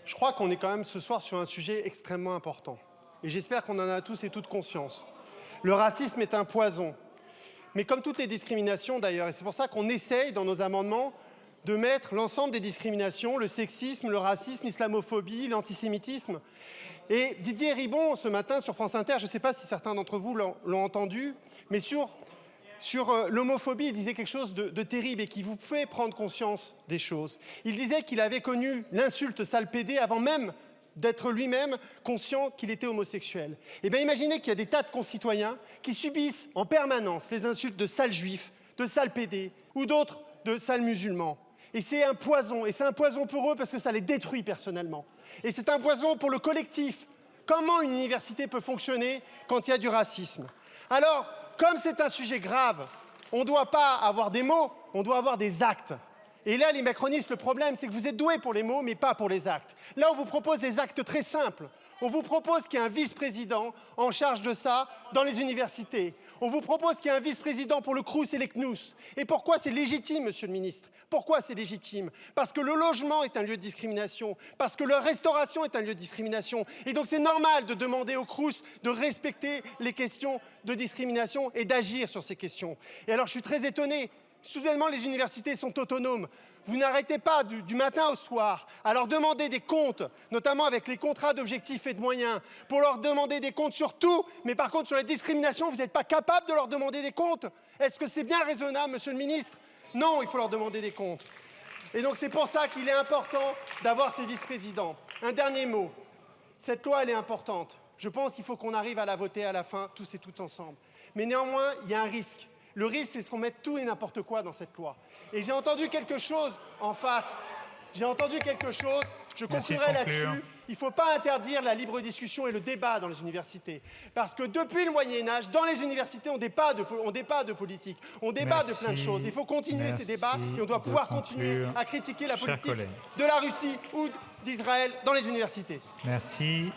Je crois qu'on est quand même ce soir sur un sujet extrêmement important. Et j'espère qu'on en a tous et toutes conscience. Le racisme est un poison. Mais comme toutes les discriminations d'ailleurs, et c'est pour ça qu'on essaye dans nos amendements de mettre l'ensemble des discriminations, le sexisme, le racisme, l'islamophobie, l'antisémitisme. Et Didier Ribon, ce matin sur France Inter, je ne sais pas si certains d'entre vous l'ont entendu, mais sur l'homophobie, il disait quelque chose de terrible et qui vous fait prendre conscience des choses. Il disait qu'il avait connu l'insulte sale pédé avant même d'être lui-même conscient qu'il était homosexuel. Eh bien, imaginez qu'il y a des tas de concitoyens qui subissent en permanence les insultes de sale juif, de sale pédé ou d'autres de sale musulmans. Et c'est un poison. Et c'est un poison pour eux parce que ça les détruit personnellement. Et c'est un poison pour le collectif. Comment une université peut fonctionner quand il y a du racisme? Alors, comme c'est un sujet grave, on ne doit pas avoir des mots, on doit avoir des actes. Et là, les macronistes, le problème, c'est que vous êtes doués pour les mots, mais pas pour les actes. Là, on vous propose des actes très simples. On vous propose qu'il y ait un vice-président en charge de ça dans les universités. On vous propose qu'il y ait un vice-président pour le Crous et les CNUS. Et pourquoi c'est légitime, monsieur le ministre? Pourquoi c'est légitime? Parce que le logement est un lieu de discrimination, parce que la restauration est un lieu de discrimination. Et donc c'est normal de demander au Crous de respecter les questions de discrimination et d'agir sur ces questions. Et alors je suis très étonné. Soudainement, les universités sont autonomes. Vous n'arrêtez pas du matin au soir à leur demander des comptes, notamment avec les contrats d'objectifs et de moyens, pour leur demander des comptes sur tout, mais par contre sur la discrimination, vous n'êtes pas capable de leur demander des comptes. Est-ce que c'est bien raisonnable, monsieur le ministre? Non, il faut leur demander des comptes. Et donc c'est pour ça qu'il est important d'avoir ces vice-présidents. Un dernier mot. Cette loi, elle est importante. Je pense qu'il faut qu'on arrive à la voter à la fin, tous et toutes ensemble. Mais néanmoins, il y a un risque. Le risque, c'est qu'on mette tout et n'importe quoi dans cette loi. Et j'ai entendu quelque chose en face. J'ai entendu quelque chose, je conclurai là-dessus. Il ne faut pas interdire la libre discussion et le débat dans les universités. Parce que depuis le Moyen-Âge, dans les universités, on débat de politique, on débat de plein de choses. Il faut continuer ces débats et on doit pouvoir continuer à critiquer la politique de la Russie ou d'Israël dans les universités. Merci.